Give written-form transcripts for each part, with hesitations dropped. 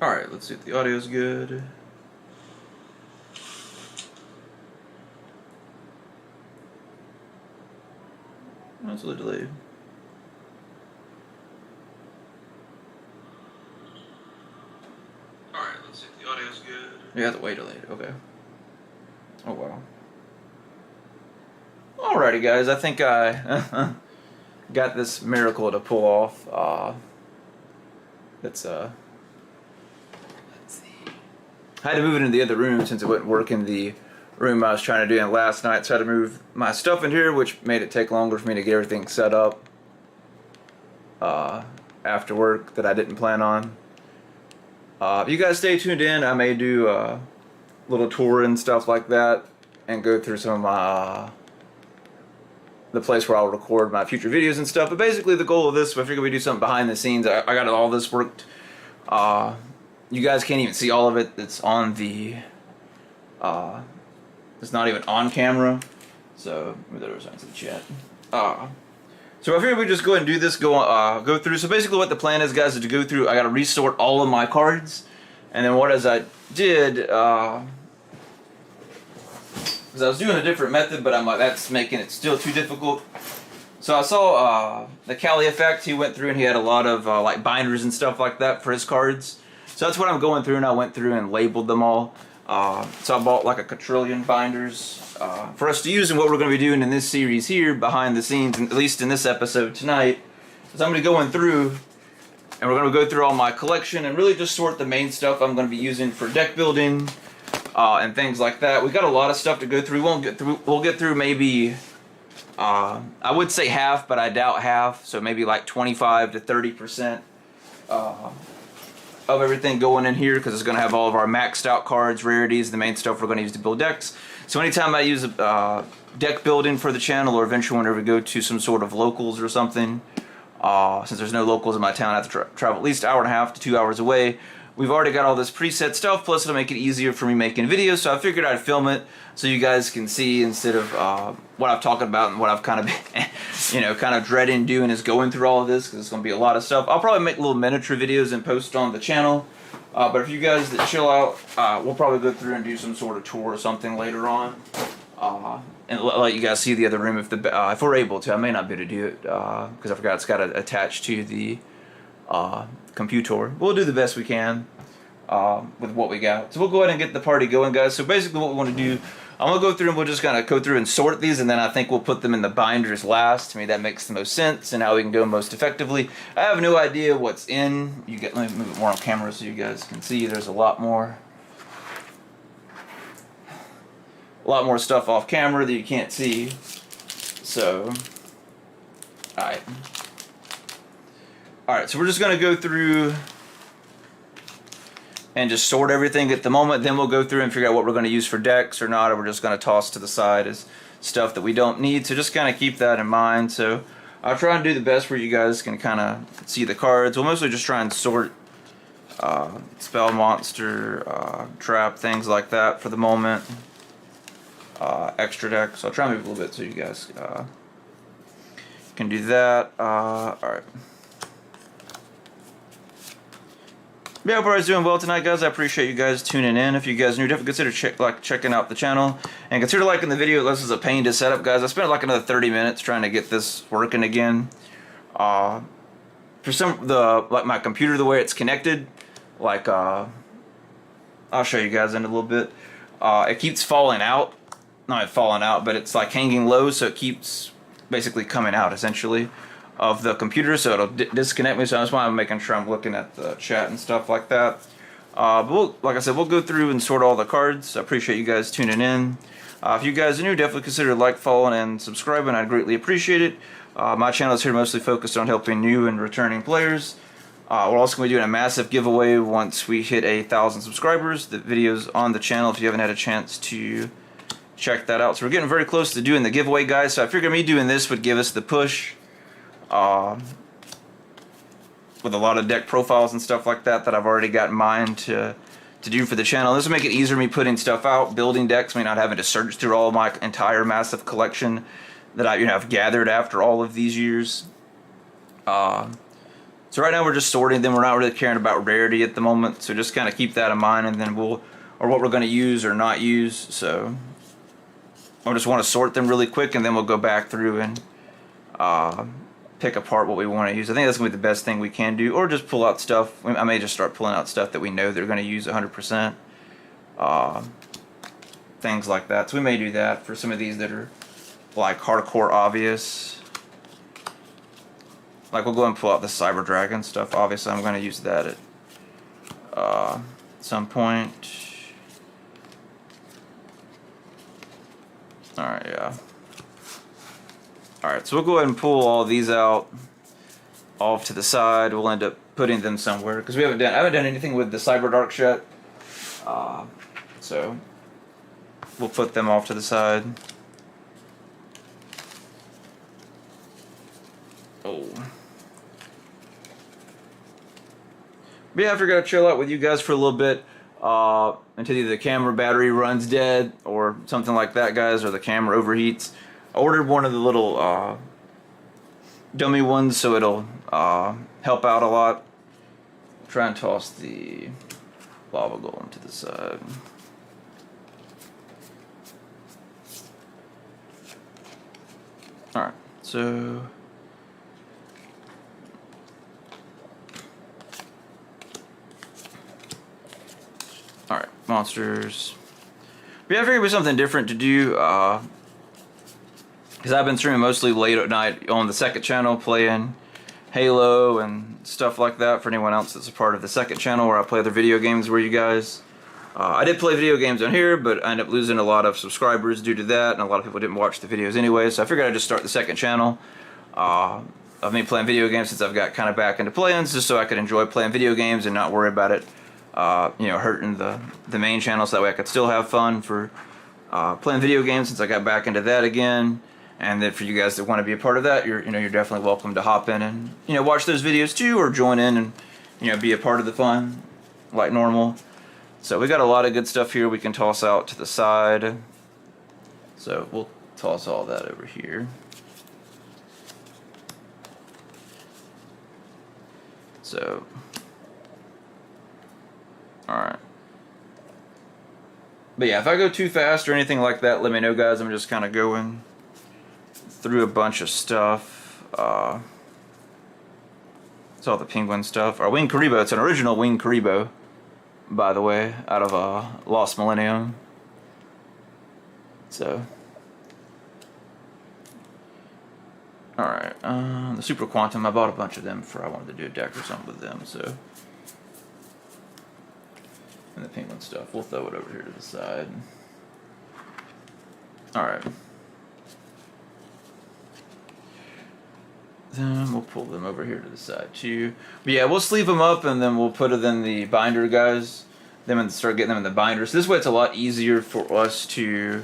Alright, let's see if the audio's good. That's a little delayed. Alright, let's see if the audio's good. You have to wait delayed, okay. Oh wow. Alrighty guys, I think I got this miracle to pull off. Let's see. I had to move it into the other room since it wouldn't work in the room I was trying to do in last night, so I had to move my stuff in here, which made it take longer for me to get everything set up after work that I didn't plan on. If you guys stay tuned in, I may do a little tour and stuff like that and go through some of my the place where I'll record my future videos and stuff. But basically the goal of this, I figured we do something behind the scenes. I got all this worked. You guys can't even see all of it. It's on the it's not even on camera. So maybe there was into the chat. So I figured we just go ahead and do this, go through. So basically what the plan is, guys, is to go through. I gotta resort all of my cards, and then what as I did, because I was doing a different method, but I'm like, that's making it still too difficult. So I saw the Cali effect. He went through and he had a lot of like binders and stuff like that for his cards. So that's what I'm going through, and I went through and labeled them all. So I bought like a quadrillion binders for us to use, and what we're going to be doing in this series here, behind the scenes, at least in this episode tonight, is I'm going to be going through, and we're going to go through all my collection and really just sort the main stuff I'm going to be using for deck building and things like that. We got a lot of stuff to go through. We'll get through maybe I would say half, but I doubt half. So maybe like 25 to 30% of everything going in here, because it's going to have all of our maxed out cards, rarities, the main stuff we're going to use to build decks. So anytime I use deck building for the channel, or eventually whenever we go to some sort of locals or something, since there's no locals in my town, I have to travel at least 1.5 to 2 hours away. We've already got all this preset stuff, plus it'll make it easier for me making videos, so I figured I'd film it so you guys can see, instead of what I'm talking about and what I've kind of been, you know, kind of dreading doing is going through all of this, because it's going to be a lot of stuff. I'll probably make little miniature videos and post on the channel, but if you guys that chill out, we'll probably go through and do some sort of tour or something later on, and let you guys see the other room if we're able to. I may not be able to do it, because I forgot it's got to attach to the computer. We'll do the best we can with what we got. So we'll go ahead and get the party going, guys. So basically what we want to do, I'm going to go through and we'll just kind of go through and sort these, and then I think we'll put them in the binders last. To me that makes the most sense and how we can do them most effectively. I have no idea what's in. Let me move it more on camera so you guys can see. There's a lot more stuff off camera that you can't see. So Alright, so we're just going to go through and just sort everything at the moment. Then we'll go through and figure out what we're going to use for decks or not, or we're just going to toss to the side as stuff that we don't need. So just kind of keep that in mind. So I'll try and do the best where you guys can kind of see the cards. We'll mostly just try and sort spell, monster, trap, things like that for the moment. Extra deck. So I'll try and move a little bit so you guys can do that. Alright. Yeah, hope everybody's doing well tonight, guys. I appreciate you guys tuning in. If you guys are new, definitely consider checking out the channel, and consider liking the video. This is a pain to set up, guys. I spent like another 30 minutes trying to get this working again. For like my computer, the way it's connected, like I'll show you guys in a little bit. It keeps falling out. Not falling out, but it's like hanging low, so it keeps basically coming out essentially of the computer, so it'll disconnect me. So that's why I'm making sure I'm looking at the chat and stuff like that. But like I said, we'll go through and sort all the cards. I appreciate you guys tuning in. If you guys are new, definitely consider like, following, and subscribing. I'd greatly appreciate it. My channel is here mostly focused on helping new and returning players. We're also going to be doing a massive giveaway once we hit 1,000 subscribers. The video's on the channel if you haven't had a chance to check that out. So we're getting very close to doing the giveaway, guys. So I figured me doing this would give us the push. With a lot of deck profiles and stuff like that I've already got in mind to do for the channel. This will make it easier me putting stuff out, building decks, me not having to search through all of my entire massive collection that I've gathered after all of these years. So So right now we're just sorting them. We're not really caring about rarity at the moment. So just kind of keep that in mind, and then or what we're going to use or not use. So I just want to sort them really quick, and then we'll go back through and pick apart what we want to use. I think that's going to be the best thing we can do, or just pull out stuff. I may just start pulling out stuff that we know they're going to use 100%. Things like that. So we may do that for some of these that are like hardcore obvious. Like we'll go and pull out the Cyber Dragon stuff. Obviously I'm going to use that at some point. Alright, yeah. Alright, so we'll go ahead and pull all these out off to the side. We'll end up putting them somewhere, because I haven't done anything with the Cyber Dark yet. So we'll put them off to the side. Oh. But yeah, I figured I'd chill out with you guys for a little bit until either the camera battery runs dead or something like that, guys, or the camera overheats. I ordered one of the little dummy ones, so it'll help out a lot. Try and toss the lava golem to the side. Alright, so alright, monsters. But yeah, I figured it was something different to do, because I've been streaming mostly late at night on the second channel, playing Halo and stuff like that for anyone else that's a part of the second channel where I play other video games with you guys. I did play video games on here, but I ended up losing a lot of subscribers due to that, and a lot of people didn't watch the videos anyway, so I figured I'd just start the second channel of me playing video games since I've got kind of back into playing, just so I could enjoy playing video games and not worry about it, you know, hurting the main channel, so that way I could still have fun for playing video games since I got back into that again. And then for you guys that want to be a part of that, you're definitely welcome to hop in and watch those videos too, or join in and be a part of the fun like normal. So we got a lot of good stuff here we can toss out to the side. So we'll toss all that over here. So, alright. But yeah, if I go too fast or anything like that, let me know, guys. I'm just kind of going through a bunch of stuff. It's all the penguin stuff. Our Winged Karibo, it's an original Winged Karibo, by the way, out of Lost Millennium. So, alright, the Super Quantum, I bought a bunch of them for I wanted to do a deck or something with them, so. And the penguin stuff, we'll throw it over here to the side. Alright. Then we'll pull them over here to the side too. But yeah, we'll sleeve them up and then we'll put it in the binder, guys. Then start getting them in the binder. So this way it's a lot easier for us to,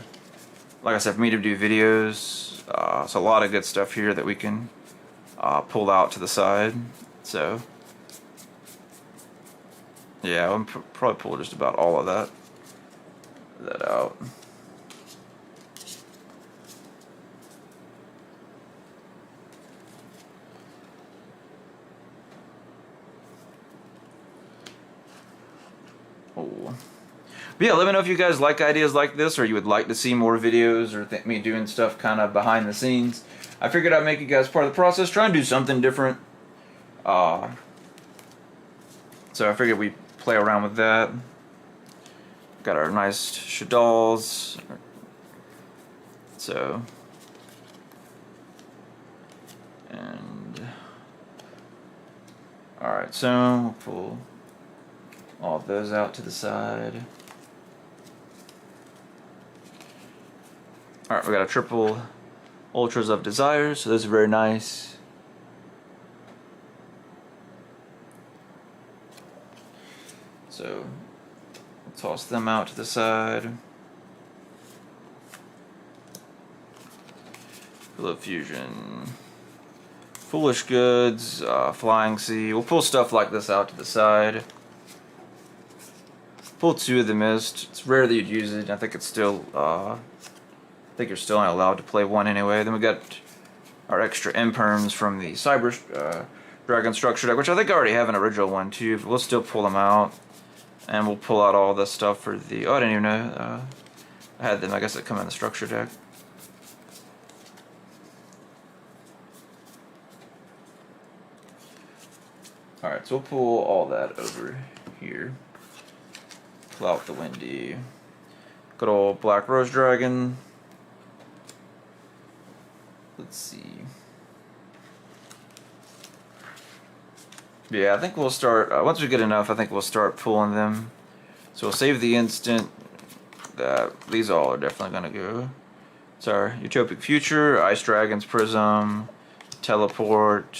like I said, for me to do videos. So a lot of good stuff here that we can pull out to the side. So yeah, I'll probably pull just about all of that out. But yeah, let me know if you guys like ideas like this, or you would like to see more videos, or think me doing stuff kind of behind the scenes. I figured I'd make you guys part of the process, try and do something different. So I figured we'd play around with that. Got our nice Shaddolls. So, and alright, so we'll pull all of those out to the side. Alright, we got a triple Ultras of Desire, so those are very nice. So, we'll toss them out to the side. Pillow Fusion. Foolish Goods, Flying Sea. We'll pull stuff like this out to the side. Pull 2 of the Mist. It's rare that you'd use it. I think it's still, I think you're still not allowed to play 1 anyway. Then we got our extra Imperms from the Cyber dragon structure deck, which I think I already have an original one too, but we'll still pull them out. And we'll pull out all this stuff for the... Oh, I didn't even know I had them. I guess they come in the structure deck. Alright, so we'll pull all that over here. Pull out the Windy. Good old Black Rose Dragon. Let's see. Yeah, I think we'll start, once we get enough, I think we'll start pulling them. So we'll save the instant. These all are definitely going to go. It's our Utopic Future, Ice Dragons, Prism, Teleport,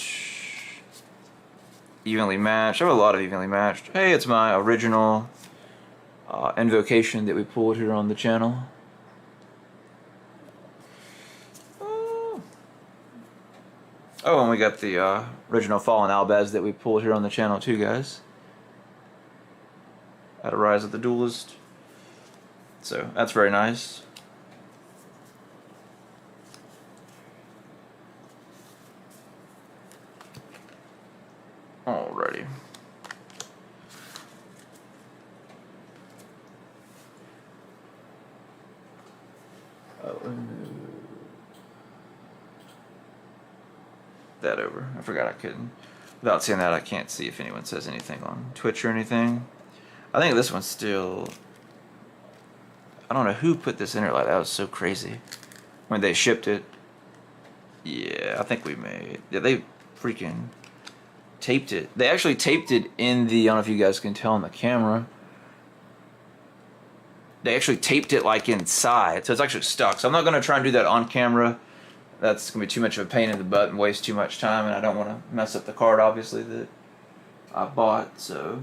Evenly Matched. I have a lot of Evenly Matched. Hey, it's my original invocation that we pulled here on the channel. Oh, and we got the original Fallen Albaz that we pulled here on the channel too, guys. At a Rise of the Duelist. So, that's very nice. Alrighty. That over. I forgot I couldn't. Without saying that, I can't see if anyone says anything on Twitch or anything. I think this one's still... I don't know who put this in there. Like, that was so crazy. When they shipped it. Yeah, I think we made... Yeah, they freaking taped it. They actually taped it in the... I don't know if you guys can tell on the camera. They actually taped it, like, inside. So it's actually stuck. So I'm not going to try and do that on camera. That's going to be too much of a pain in the butt and waste too much time. And I don't want to mess up the card, obviously, that I bought. So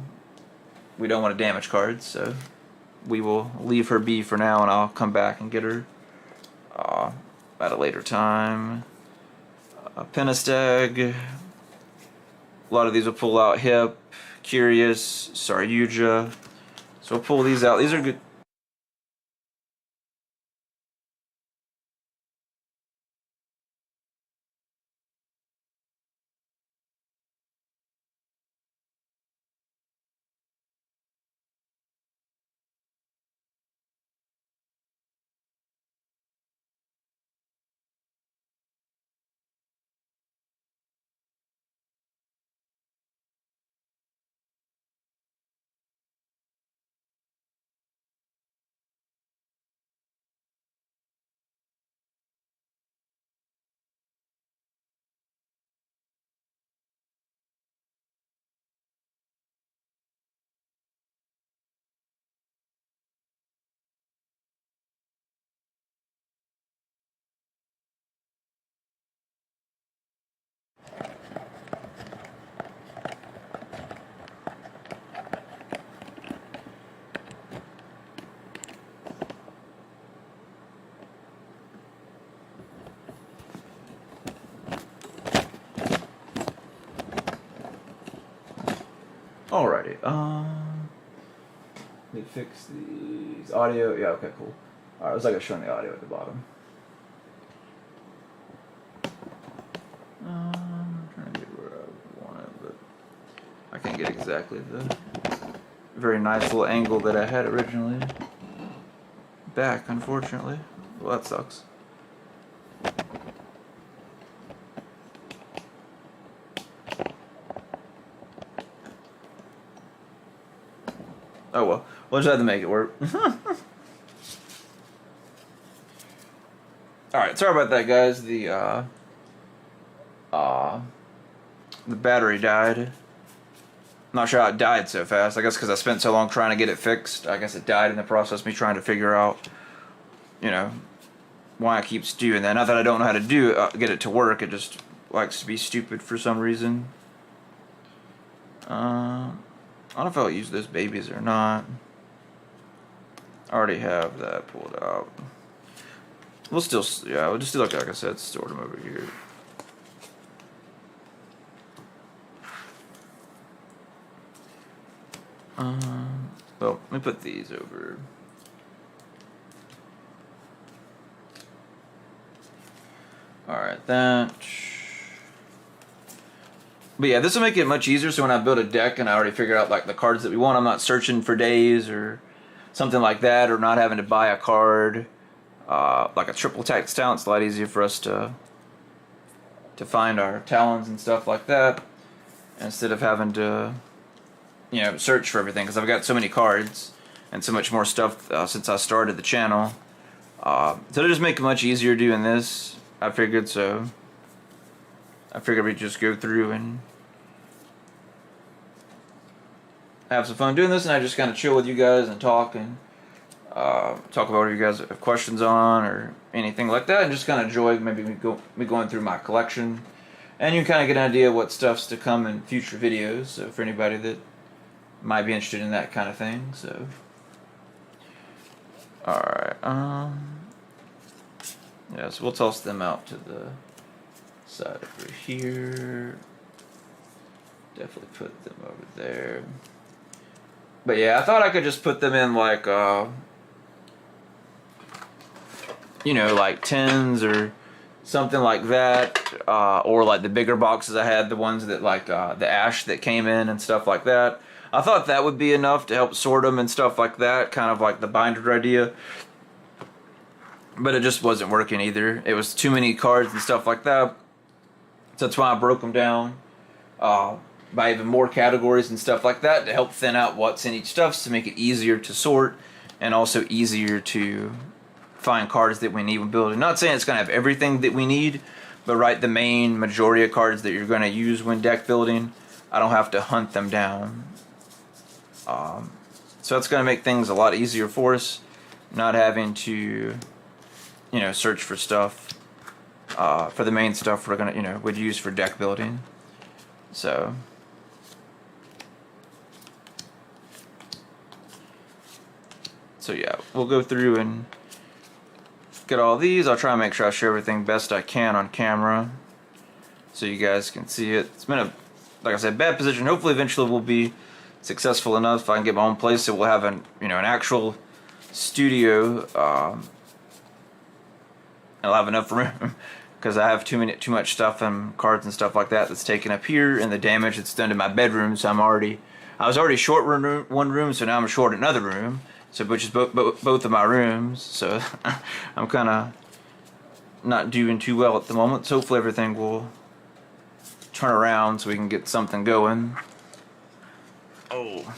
we don't want to damage cards. So we will leave her be for now, and I'll come back and get her at a later time. Penistag. A lot of these will pull out Hip, Curious, Saryuja. So we'll pull these out. These are good. Alrighty, let me fix these audio. Yeah, okay, cool. Alright, it was like I was showing the audio at the bottom. I'm trying to get where I want it, but I can't get exactly the very nice little angle that I had originally back, unfortunately. Well, that sucks. Oh well, we'll just have to make it work. Alright, sorry about that, guys. The battery died. I'm not sure how it died so fast. I guess because I spent so long trying to get it fixed. I guess it died in the process of me trying to figure out, you know, why it keeps doing that. Not that I don't know how to do it, get it to work. It just likes to be stupid for some reason. I don't know if I'll use those babies or not. I already have that pulled out. We'll still, yeah, we'll just do like I said, store them over here. Well, let me put these over. Alright, that. But yeah, this will make it much easier. So when I build a deck and I already figured out like the cards that we want, I'm not searching for days or something like that, or not having to buy a card. Like a triple tax talent, it's a lot easier for us to find our talons and stuff like that, instead of having to, you know, search for everything, because I've got so many cards and so much more stuff since I started the channel. So it'll just make it much easier doing this, I figured. So I figured we'd just go through and have some fun doing this, and I just kind of chill with you guys and talk about whatever you guys have questions on or anything like that, and just kind of enjoy maybe me going through my collection, and you can kind of get an idea of what stuff's to come in future videos. So for anybody that might be interested in that kind of thing. So alright, yeah, so we'll toss them out to the side over here. Definitely put them over there. But yeah, I thought I could just put them in like you know, like 10s or something like that, or like the bigger boxes I had, the ones that like the ash that came in and stuff like that. I thought that would be enough to help sort them and stuff like that, kind of like the binder idea. But it just wasn't working either. It was too many cards and stuff like that. So that's why I broke them down by even more categories and stuff like that, to help thin out what's in each stuff, to make it easier to sort and also easier to find cards that we need when building. Not saying it's going to have everything that we need, but right, the main majority of cards that you're going to use when deck building, I don't have to hunt them down. So that's going to make things a lot easier for us, not having to, you know, search for stuff for the main stuff we're going to, you know, would use for deck building. So yeah, we'll go through and get all these. I'll try and make sure I show everything best I can on camera so you guys can see it. It's been a, like I said, bad position. Hopefully eventually we'll be successful enough if I can get my own place, so we'll have an, you know, an actual studio. I'll have enough room because I have too much stuff and cards and stuff like that that's taken up here, and the damage that's done to my bedroom. So I was already short one room, so now I'm short another room. So, which is both of my rooms. So I'm kind of not doing too well at the moment. So hopefully everything will turn around so we can get something going. Oh,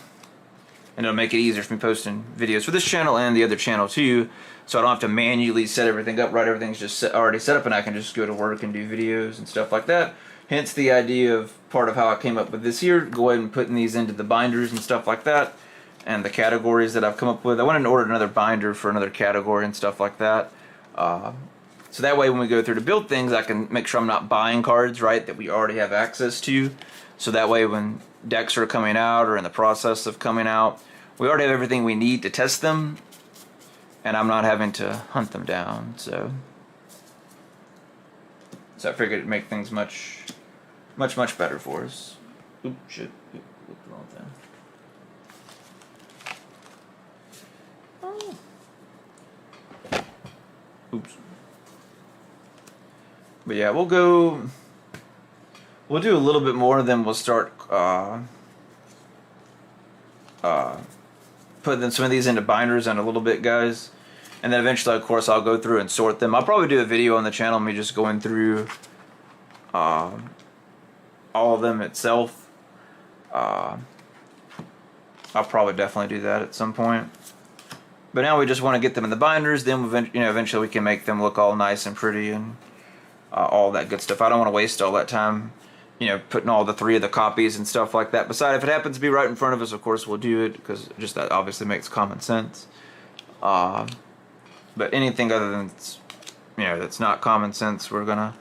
and it'll make it easier for me posting videos for this channel and the other channel too. So I don't have to manually set everything up right. Everything's just already set up, and I can just go to work and do videos and stuff like that. Hence the idea of part of how I came up with this here. Go ahead and putting these into the binders and stuff like that. And the categories that I've come up with. I went and ordered another binder for another category and stuff like that. So that way when we go through to build things, I can make sure I'm not buying cards, right, that we already have access to. So that way when decks are coming out or in the process of coming out, we already have everything we need to test them, and I'm not having to hunt them down. So I figured it'd make things much better for us. Oops, shit. What's wrong with that? Oops. But yeah, we'll do a little bit more, then we'll start putting some of these into binders in a little bit, guys. And then eventually, of course, I'll go through and sort them. I'll probably do a video on the channel, me just going through all of them itself. I'll probably definitely do that at some point. But now we just want to get them in the binders. Then eventually we can make them look all nice and pretty and all that good stuff. I don't want to waste all that time, you know, putting all the 3 of the copies and stuff like that. Besides, if it happens to be right in front of us, of course we'll do it, because just that obviously makes common sense. But anything other than, you know, that's not common sense, we'll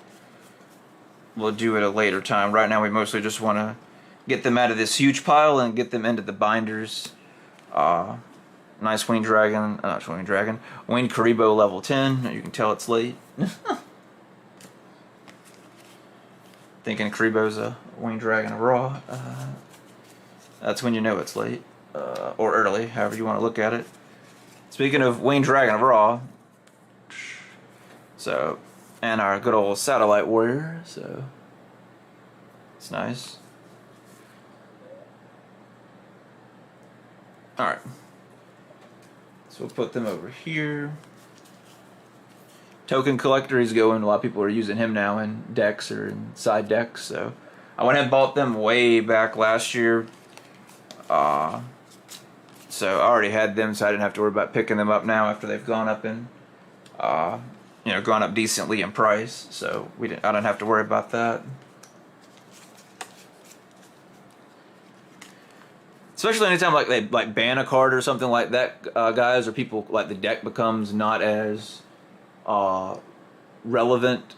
do it at a later time. Right now we mostly just want to get them out of this huge pile and get them into the binders. Nice winged dragon, not winged dragon, winged Karibo level 10. You can tell it's late. Thinking Karibo's a winged dragon raw. That's when you know it's late, or early, however you want to look at it. Speaking of winged dragon of raw, so, and our good old satellite warrior, so it's nice. Alright. So we'll put them over here. Token collector is going. A lot of people are using him now in decks or in side decks. So I went and bought them way back last year. So I already had them, so I didn't have to worry about picking them up now after they've gone up in, gone up decently in price. So I don't have to worry about that. Especially anytime like they ban a card or something like that, guys, or people like the deck becomes not as relevant.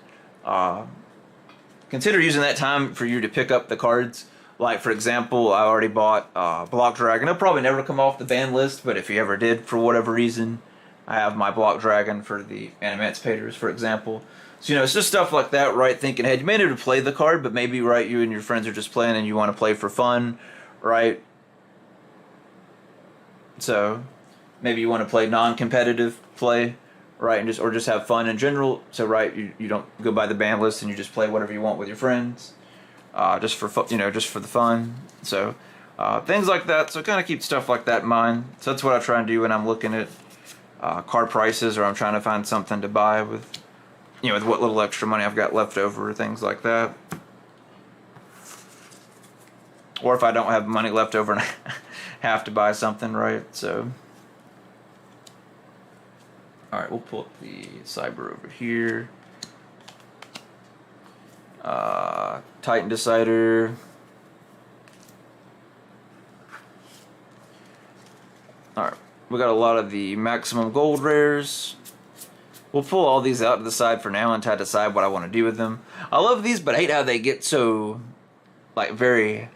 Consider using that time for you to pick up the cards. Like for example, I already bought Block Dragon. It'll probably never come off the ban list, but if he ever did for whatever reason, I have my Block Dragon for the Animancipators, for example. So it's just stuff like that, right? Thinking ahead. You may never play the card, but maybe you and your friends are just playing and you want to play for fun, right? So maybe you want to play non-competitive play, right, and just have fun in general. So you don't go by the ban list and you just play whatever you want with your friends, just for just for the fun. So things like that. So kind of keep stuff like that in mind. So that's what I try and do when I'm looking at card prices, or I'm trying to find something to buy with with what little extra money I've got left over, or things like that. Or if I don't have money left over and I have to buy something, right? So, alright, we'll pull up the Cyber over here. Titan Decider. Alright, we got a lot of the maximum gold rares. We'll pull all these out to the side for now and try to decide what I want to do with them. I love these, but I hate how they get so, very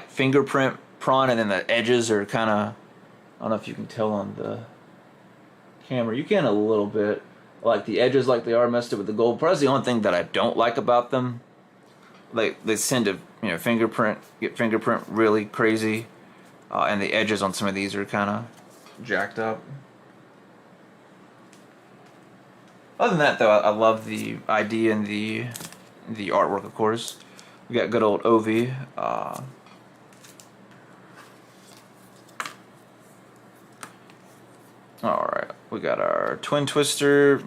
fingerprint prawn, and then the edges are kind of, I don't know if you can tell on the camera. You can a little bit. The edges, they are messed up with the gold. But that's the only thing that I don't like about them. They tend to, get fingerprint really crazy. And the edges on some of these are kind of jacked up. Other than that, though, I love the idea and the artwork, of course. We got good old Ovi. Alright, we got our Twin Twister,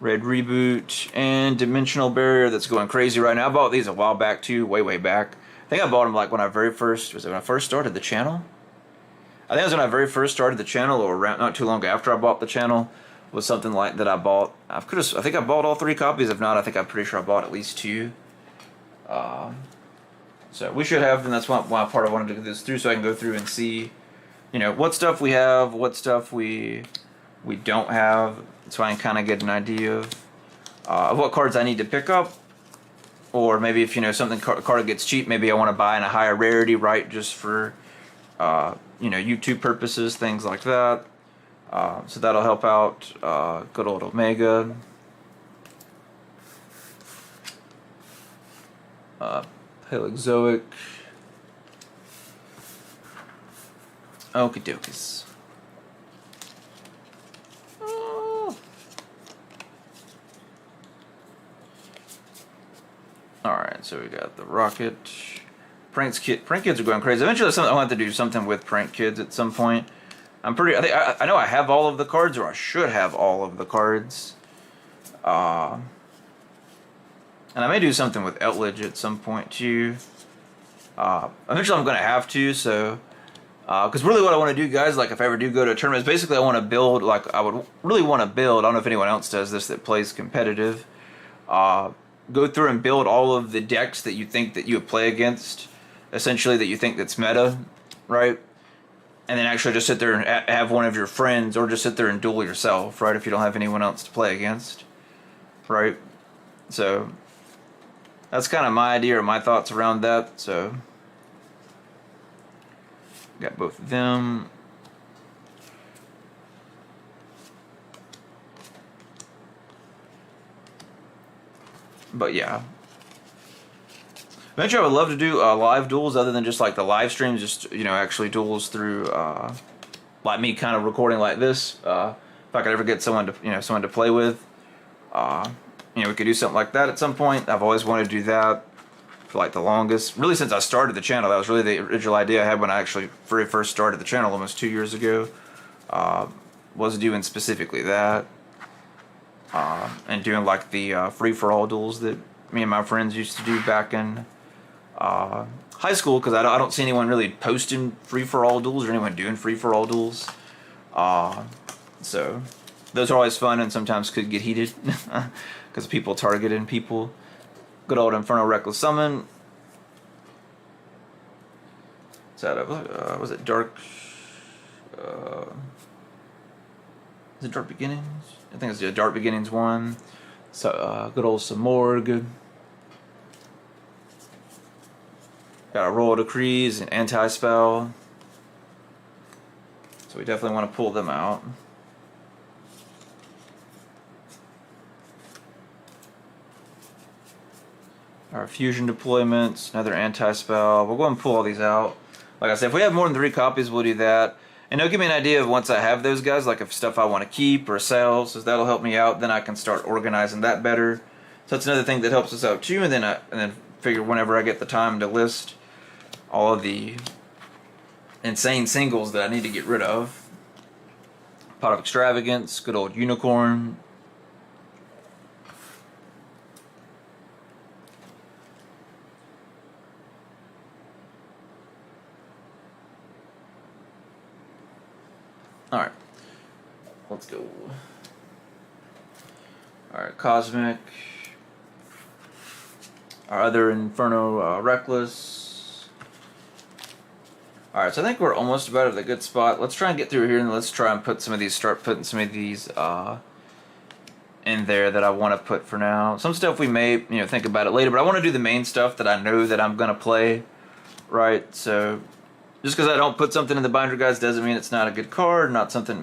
Red Reboot, and Dimensional Barrier that's going crazy right now. I bought these a while back too, way back. I think I bought them when I first started the channel? I think it was when I very first started the channel, or around, not too long after I bought the channel, was something like that I bought. I think I bought all 3 copies. If not, I'm pretty sure I bought at least 2. So we should have them. That's why part I wanted to do this through, so I can go through and see what stuff we have, what stuff we don't have, so I can kind of get an idea of what cards I need to pick up, or maybe if something card gets cheap, maybe I want to buy in a higher rarity, right, just for YouTube purposes, things like that. So that'll help out. Good old Omega. Paleozoic. Okie dokies. Alright, so we got the Rocket. Prank kids are going crazy. Eventually I'll have to do something with prank kids at some point. I know I have all of the cards, or I should have all of the cards. And I may do something with Outledge at some point too. Eventually I'm going to have to, so... because really what I want to do, guys, if I ever do go to a tournament, is basically I want to build, I would really want to build, I don't know if anyone else does this that plays competitive, go through and build all of the decks that you think that you would play against, essentially that you think that's meta, right? And then actually just sit there and have one of your friends, or just sit there and duel yourself, right, if you don't have anyone else to play against, right? So that's kind of my idea or my thoughts around that. So got both of them. But yeah, eventually I would love to do live duels, other than just the live streams, just actually duels through me kind of recording like this. If I could ever get someone to play with, we could do something like that at some point. I've always wanted to do that. for like the longest. Really, since I started the channel, that was really the original idea I had when I actually very first started the channel almost 2 years ago. Was doing specifically that. And doing like the free-for-all duels that me and my friends used to do back in high school, because I don't see anyone really posting free-for-all duels or anyone doing free-for-all duels. So those are always fun and sometimes could get heated because people targeting people. Good old Inferno Reckless Summon. Is that was it Dark? Is it Dark Beginnings? I think it's the Dark Beginnings one. So good old Samorg. Got a Roll of Decrees and Anti-Spell. So we definitely want to pull them out. Our fusion deployments, another anti-spell. We'll go and pull all these out. Like I said, if we have more than 3 copies, we'll do that. And it'll give me an idea of once I have those guys, like if stuff I want to keep or sell, so that'll help me out. Then I can start organizing that better. So that's another thing that helps us out too. And then figure whenever I get the time to list all of the insane singles that I need to get rid of. Pot of Extravagance, good old Unicorn. Alright, let's go. Alright, Cosmic. Our other Inferno Reckless. Alright, so I think we're almost about at a good spot. Let's try and get through here and let's try and put some of these, start putting some of these in there that I want to put for now. Some stuff we may, think about it later, but I want to do the main stuff that I know that I'm going to play, right? So just because I don't put something in the binder, guys, doesn't mean it's not a good card. Not something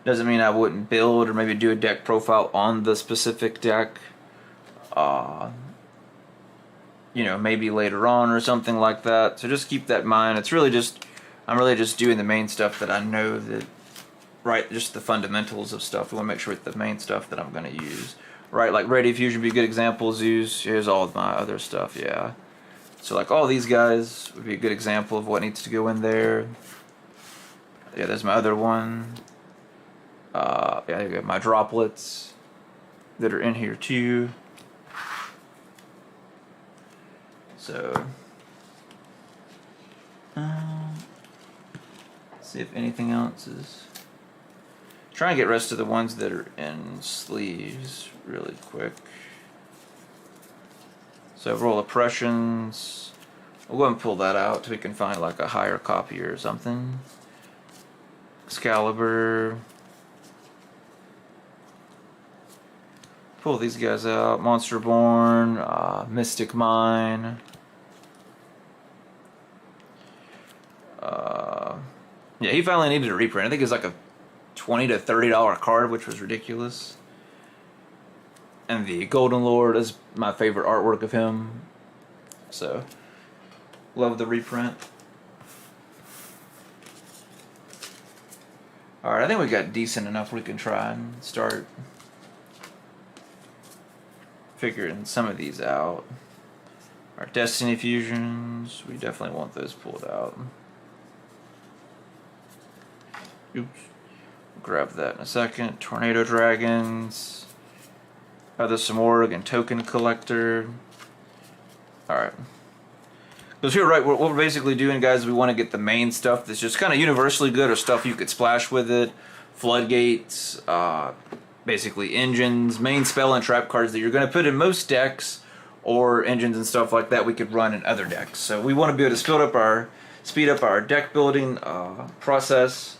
doesn't mean I wouldn't build or maybe do a deck profile on the specific deck. Maybe later on or something like that. So just keep that in mind. It's really just, I'm really just doing the main stuff that I know that, right, just the fundamentals of stuff. We want to make sure it's the main stuff that I'm going to use. Right, like Radiant Fusion would be a good example. Zeus, here's all of my other stuff, yeah. So like all these guys would be a good example of what needs to go in there. Yeah, there's my other one. Yeah, you got my droplets that are in here too. So, see if anything else is. Try and get rest of the ones that are in sleeves really quick. So Roll Oppressions. We'll go ahead and pull that out so we can find like a higher copy or something. Excalibur. Pull these guys out. Monster Born. Mystic Mine. Yeah, he finally needed a reprint. I think it's like a $20 to $30 card, which was ridiculous. And the Golden Lord is my favorite artwork of him. So, love the reprint. Alright, I think we got decent enough we can try and start figuring some of these out. Our Destiny Fusions, we definitely want those pulled out. Oops. We'll grab that in a second. Tornado Dragons. Other Samorg and Token Collector. Alright. Because here, right, what we're basically doing, guys, we want to get the main stuff that's just kind of universally good or stuff you could splash with it. Floodgates, basically engines, main spell and trap cards that you're going to put in most decks, or engines and stuff like that we could run in other decks. So we want to be able to speed up our deck building process.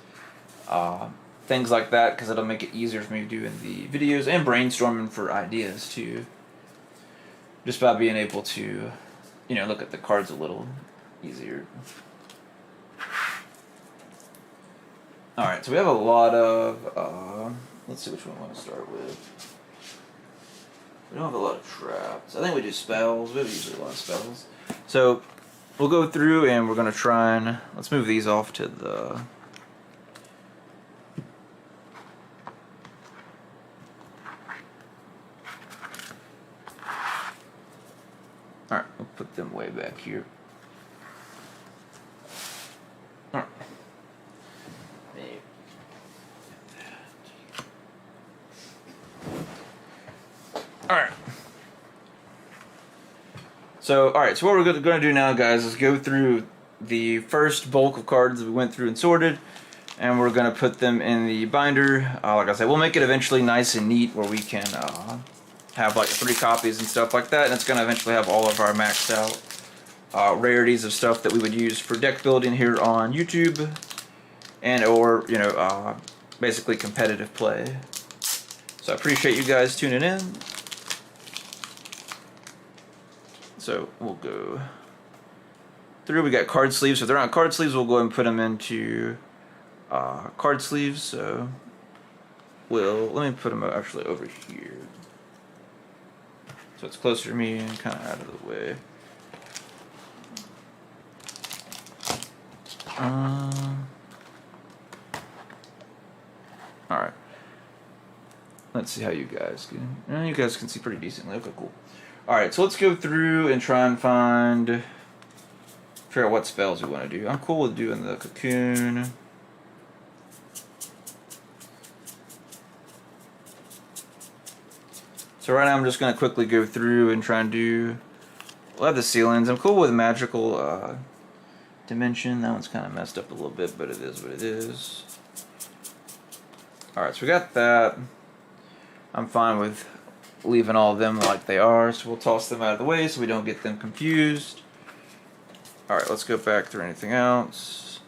Things like that, because it'll make it easier for me doing the videos and brainstorming for ideas too. Just by being able to, look at the cards a little easier. Alright, so we have a lot of, let's see which one I want to start with. We don't have a lot of traps. I think we do spells. We have usually a lot of spells. So we'll go through and we're going to try and, let's move these off to the... Alright, we'll way back here. Alright. Alright. So, alright, so what we're going to do now, guys, is go through the first bulk of cards that we went through and sorted, and we're going to put them in the binder. Like I said, we'll make it eventually nice and neat where we can have like 3 copies and stuff like that, and it's going to eventually have all of our maxed out rarities of stuff that we would use for deck building here on YouTube, and or, you know, basically competitive play. So I appreciate you guys tuning in. So we'll go through. We got card sleeves. So if they're not card sleeves, we'll go ahead and put them into card sleeves. So let me put them actually over here, so it's closer to me and kind of out of the way. All right. Let's see how you guys can. You guys can see pretty decently. Okay, cool. All right, so let's go through and try and figure out what spells we want to do. I'm cool with doing the cocoon. So right now I'm just going to quickly go through and try and do. We'll have the ceilings. I'm cool with magical dimension. That one's kind of messed up a little bit, but it is what it is. All right, so we got that. I'm fine with leaving all of them like they are, so we'll toss them out of the way so we don't get them confused. Alright, let's go back through anything else.